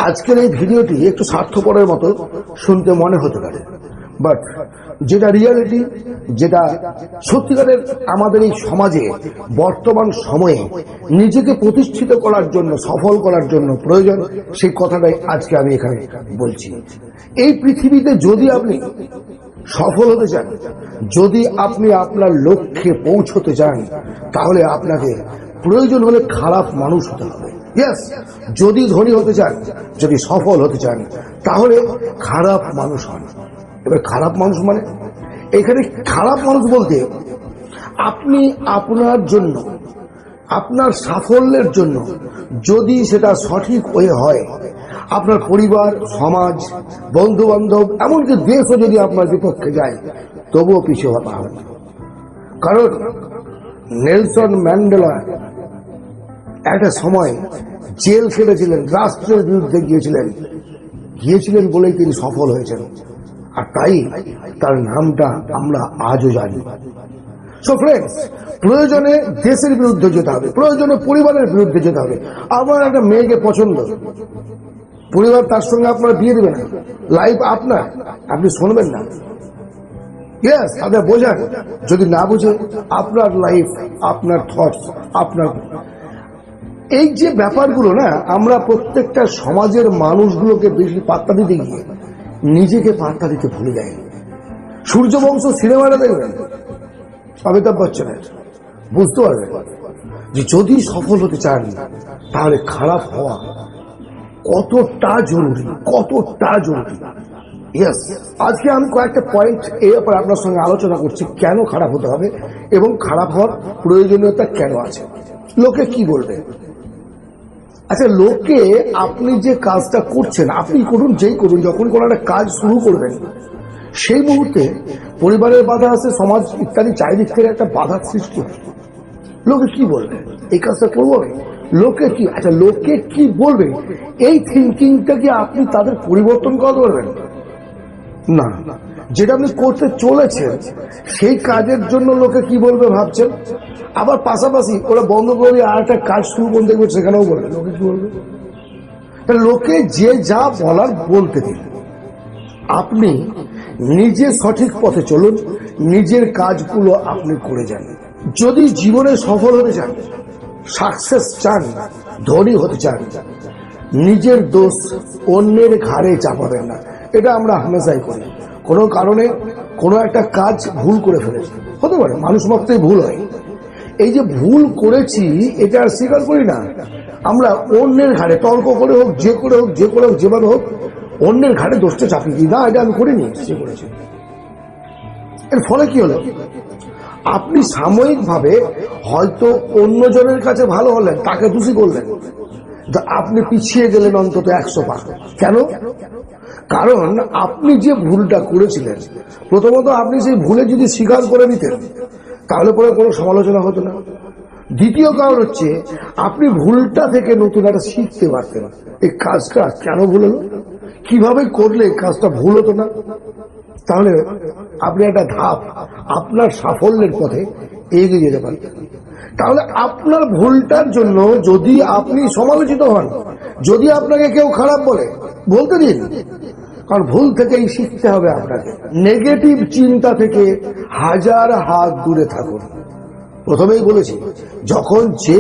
আজকের এই ভিডিওটি একটু স্বার্থপরের মতো শুনতে মনে হতে পারে, বাট যেটা রিয়ালিটি, যেটা সত্যিকারের আমাদের এই সমাজে বর্তমান সময়ে নিজেকে প্রতিষ্ঠিত করার জন্য, সফল করার জন্য প্রয়োজন, সেই কথাটাই আজকে আমি এখানে বলছি। এই পৃথিবীতে যদি আপনি সফল হতে চান, যদি আপনি আপনার লক্ষ্যে পৌঁছতে চান, তাহলে আপনাকে প্রয়োজন হলে খারাপ মানুষ হতে হবে। ইয়েস, যদি ধনী হতে চান, যদি সফল হতে চান, তাহলে খারাপ মানুষ হন। এবার খারাপ মানুষ মানে এখানে খারাপ মানুষ বলতে আপনি আপনার জন্য, আপনার সাফল্যের জন্য যদি সেটা সঠিক ওয়ে হয়, আপনার পরিবার, সমাজ, বন্ধু বান্ধব, এমনকি দেশও যদি আপনার বিপক্ষে যায়, তবুও পিছু হতে হবে না। কারণ নেলসন ম্যান্ডেলা একটা সময় জেল খেটেছিলেন, রাষ্ট্রের বিরুদ্ধে গিয়েছিলেন বলেই তিনি সফল হয়েছেন, আর তাই তার নামটা আমরা আজও জানি। সো ফ্রেন্ডস, প্রয়োজনে দেশের বিরুদ্ধে যেতে হবে, প্রয়োজনে পরিবারের বিরুদ্ধে যেতে হবে। আমার একটা মেয়েকে পছন্দ, পরিবার তার সঙ্গে আপনার বিয়ে দেবে না, লাইফ আপনার, আপনি শুনবেন না। ইয়েস, আপনি বোঝান, যদি না বুঝে আপনার লাইফ, আপনার থটস, আপনার এই যে ব্যাপারগুলো না, আমরা প্রত্যেকটা সমাজের মানুষগুলোকে বেশি পাত্তা দিতে গিয়ে নিজেকে পাত্তা দিতে ভুলে যাই। সূর্যবংশ সিনেমাটা দেখবেন, অমিতাভ বচ্চনের, বুঝতে পারবেন যে যদি সফল হতে চান, তাহলে খারাপ হওয়া কতটা জরুরি, কতটা জরুরি। ইয়েস, আজকে আমি কয়েকটা পয়েন্ট এই ব্যাপারে আপনার সঙ্গে আলোচনা করছি, কেন খারাপ হতে হবে এবং খারাপ হওয়ার প্রয়োজনীয়তা কেন আছে। লোকে কি বলবে? আচ্ছা, লোকে আপনি যে কাজটা করছেন, আপনি করুন, যেই করুন, যখন কোনো একটা কাজ শুরু করবেন, সেই মুহূর্তে পরিবারের বাধা আছে, সমাজ ইত্যাদি চারিদিক থেকে একটা বাধার সৃষ্টি হয়। লোকে কি বলবে, এই কাজটা করবো আমি, লোকে কি, আচ্ছা লোকে কি বলবে, এই থিঙ্কিংটা কি আপনি তাদের পরিবর্তন করতে পারবেন? না। যেটা আপনি করতে চলেছেন, সেই কাজের জন্য লোকে কি বলবে ভাবছেন, আবার পাশাপাশি ওরা বন্ধ করে আর একটা কাজ শুরু করে দেখবে, সেখানেও বলবে লোকে কি বলবে। লোকে যে যা বলার বলতে দিন, আপনি নিজে সঠিক পথে চলুন, নিজের কাজগুলো আপনি করে যান। যদি জীবনে সফল হতে চান, সাকসেস চান, ধনী হতে চান, নিজের দোষ অন্যের ঘাড়ে চাপাবেন না। এটা আমরা হামেশাই করি। কোনো কারণে কোনো একটা কাজ ভুল করে ফেলেছি, হতে পারে, মানুষ মাত্রই ভুল হয়। এই যে ভুল করেছি, এটা আর স্বীকার করি না, আমরা অন্যের ঘাড়ে তর্ক করে হোক, যে করে হোক, যেভাবে হোক, অন্যের ঘাড়ে দোষটা চাপিয়ে দিই, না এটা আমি করিনি, সে করেছি। এর ফলে কি হলো, আপনি সাময়িকভাবে হয়তো অন্যজনের কাছে ভালো হলেন, তাকে দোষী করলেন, আপনি পিছিয়ে গেলেন অন্তত 100 পা। কেন? কারণ আপনি যে ভুলটা করেছিলেন, প্রথমত আপনি সেই ভুলে যদি স্বীকার করে নিতেন, তাহলে পরে কোনো সমালোচনা হতো না। দ্বিতীয় কারণ হচ্ছে, আপনি ভুলটা থেকে নতুন একটা শিখতে পারতেন, এই কাজটা কেন ভুল হলো, কিভাবে করলে কাজটা ভুল হতো না, তাহলে আপনি একটা ধাপ আপনার সাফল্যের পথে এগিয়ে যেতে পারতেন। তাহলে আপনার ভুলটার জন্য যদি আপনি সমালোচিত হন, যদি আপনাকে কেউ খারাপ বলে, বলতে দিন, কারণ ভুল থেকেই শিখতে হবে আপনাকে। নেগেটিভ চিন্তা থেকে হাজার হাত দূরে থাকুন। প্রথমেই বলেছি, যখন যে